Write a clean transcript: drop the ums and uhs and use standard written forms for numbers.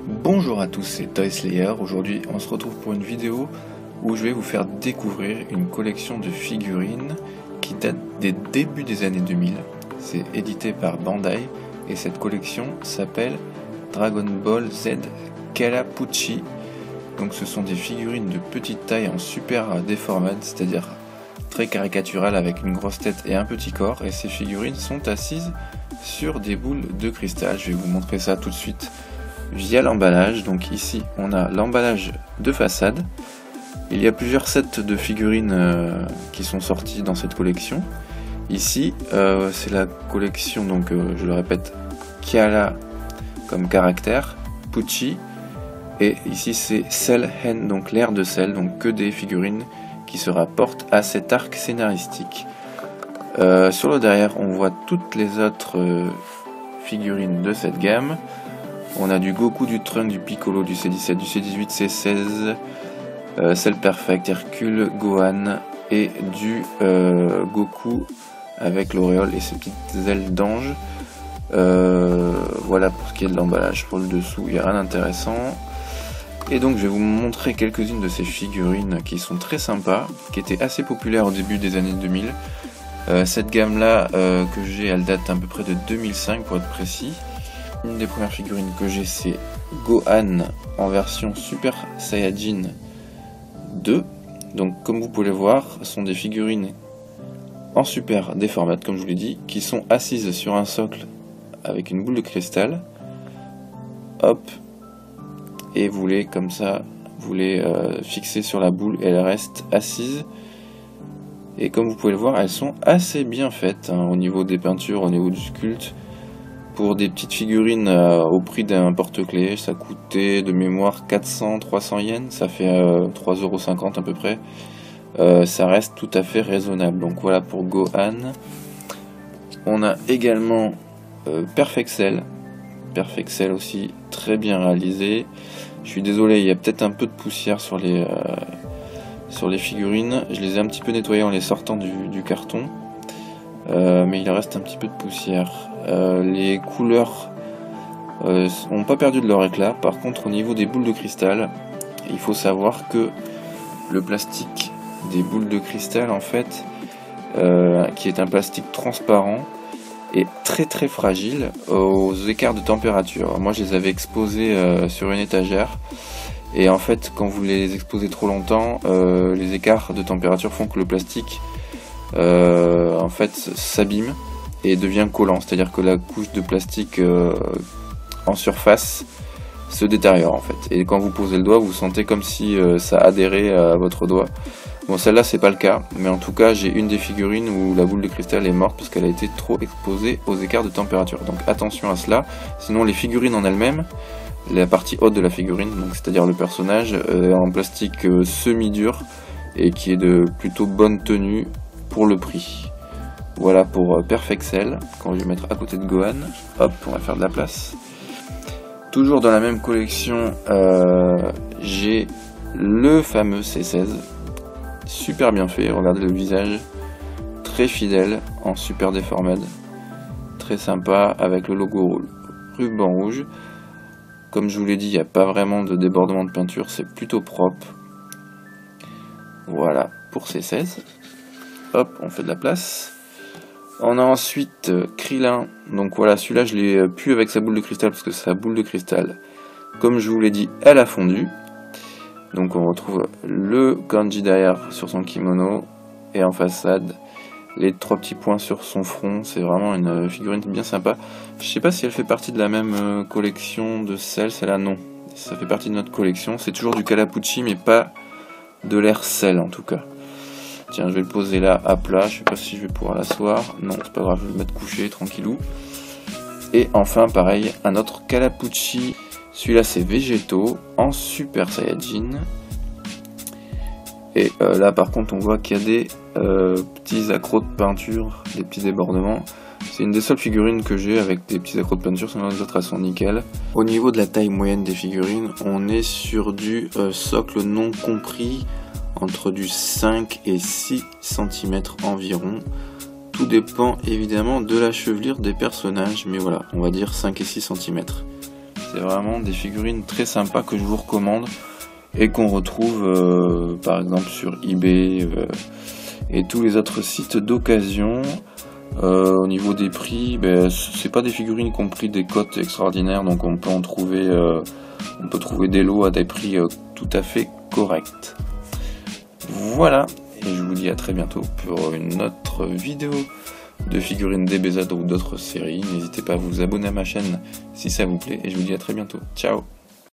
Bonjour à tous, c'est Toy Slayer. Aujourd'hui on se retrouve pour une vidéo où je vais vous faire découvrir une collection de figurines qui date des débuts des années 2000. C'est édité par Bandai et cette collection s'appelle Dragon Ball Z Kalapuchi. Donc ce sont des figurines de petite taille en super déformade, c'est-à-dire très caricaturales avec une grosse tête et un petit corps, et ces figurines sont assises sur des boules de cristal. Je vais vous montrer ça tout de suite via l'emballage. Donc ici on a l'emballage de façade. Il y a plusieurs sets de figurines qui sont sortis dans cette collection. Ici c'est la collection, donc je le répète, Kala comme caractère, Puchi, et ici c'est Cell Hen, donc l'air de sel, donc que des figurines qui se rapportent à cet arc scénaristique. Sur le derrière on voit toutes les autres figurines de cette gamme. On a du Goku, du Trunks, du Piccolo, du C17, du C18, C16, Cell Perfect, Hercule, Gohan et du Goku avec l'auréole et ses petites ailes d'ange. Voilà pour ce qui est de l'emballage. Pour le dessous, il n'y a rien d'intéressant. Et donc je vais vous montrer quelques-unes de ces figurines qui sont très sympas, qui étaient assez populaires au début des années 2000. Cette gamme-là que j'ai, elle date à peu près de 2005 pour être précis. Une des premières figurines que j'ai, c'est Gohan en version Super Saiyajin 2. Donc comme vous pouvez le voir, ce sont des figurines en super déformate, comme je vous l'ai dit, qui sont assises sur un socle avec une boule de cristal. Hop, et vous les, comme ça, vous les fixez sur la boule et elles restent assises. Et comme vous pouvez le voir, elles sont assez bien faites hein, au niveau des peintures, au niveau du sculpte. Pour des petites figurines au prix d'un porte-clés, ça coûtait de mémoire 400-300 yens, ça fait 3,50€ à peu près. Ça reste tout à fait raisonnable. Donc voilà pour Gohan. On a également Perfect Cell. Perfect Cell aussi très bien réalisé. Je suis désolé, il y a peut-être un peu de poussière sur les figurines. Je les ai un petit peu nettoyées en les sortant du carton. Mais il reste un petit peu de poussière. Les couleurs n'ont pas perdu de leur éclat. Par contre, au niveau des boules de cristal, il faut savoir que le plastique des boules de cristal, en fait, qui est un plastique transparent, est très fragile aux écarts de température. Moi, je les avais exposés sur une étagère. Et en fait, quand vous les exposez trop longtemps, les écarts de température font que le plastique en fait s'abîme et devient collant, c'est-à-dire que la couche de plastique en surface se détériore en fait, et quand vous posez le doigt vous sentez comme si ça adhérait à votre doigt. Bon, celle-là c'est pas le cas, mais en tout cas j'ai une des figurines où la boule de cristal est morte parce qu'elle a été trop exposée aux écarts de température, donc attention à cela. Sinon les figurines en elles-mêmes, la partie haute de la figurine, donc c'est-à-dire le personnage, en plastique semi-dur et qui est de plutôt bonne tenue pour le prix. Voilà pour Perfect Cell. Quand je vais mettre à côté de Gohan, hop, on va faire de la place. Toujours dans la même collection, j'ai le fameux C16, super bien fait. Regardez le visage, très fidèle, en super déformade, très sympa, avec le logo ruban rouge. Comme je vous l'ai dit, il n'y a pas vraiment de débordement de peinture, c'est plutôt propre. Voilà pour C16. Hop, on fait de la place. On a ensuite Krillin. Donc voilà, celui-là je l'ai pu avec sa boule de cristal parce que sa boule de cristal, comme je vous l'ai dit, elle a fondu. Donc on retrouve le kanji derrière sur son kimono et en façade les 3 petits points sur son front. C'est vraiment une figurine bien sympa. Je sais pas si elle fait partie de la même collection de Cell, celle-là non. Ça fait partie de notre collection. C'est toujours du Kalapuchi mais pas de l'air Cell en tout cas. Tiens, je vais le poser là à plat, je sais pas si je vais pouvoir l'asseoir. Non, c'est pas grave, je vais le mettre couché, tranquillou. Et enfin, pareil, un autre Kalapuchi. Celui-là, c'est Végétaux en Super Saiyajin. Et là, par contre, on voit qu'il y a des petits accros de peinture, des petits débordements. C'est une des seules figurines que j'ai avec des petits accros de peinture, sinon les autres, elles sont nickel. Au niveau de la taille moyenne des figurines, on est sur du socle non compris, entre du 5 et 6 cm environ. Tout dépend évidemment de la chevelure des personnages, mais voilà, on va dire 5 et 6 cm. c'est vraiment des figurines très sympas que je vous recommande et qu'on retrouve par exemple sur eBay et tous les autres sites d'occasion. Au niveau des prix, c'est pas des figurines qui ont pris des cotes extraordinaires, donc on peut trouver des lots à des prix tout à fait corrects. Voilà, et je vous dis à très bientôt pour une autre vidéo de figurines DBZ ou d'autres séries. N'hésitez pas à vous abonner à ma chaîne si ça vous plaît, et je vous dis à très bientôt. Ciao!